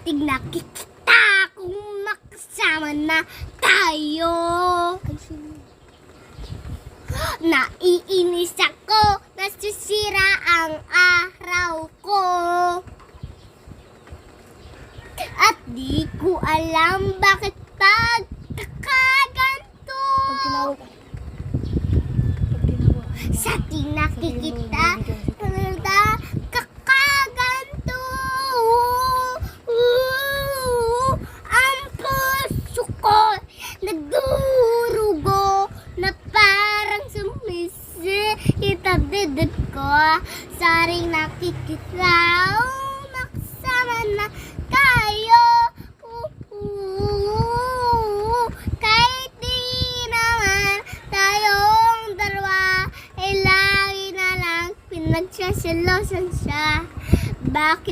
ating nakikita kung makasama na tayo. Naiinis ako, nasisira ang araw ko. At di ko alam bakit pagkakaganto. Sa ating nakikita, kakaganto. Ang puso ko nagdurugo na parang sumisikip ang dibdib ko. Sa ating nakikita, maksama na tayo. Kahit di naman tayong dalawa, ay lagi na lang pinagsaselosan siya. Bakit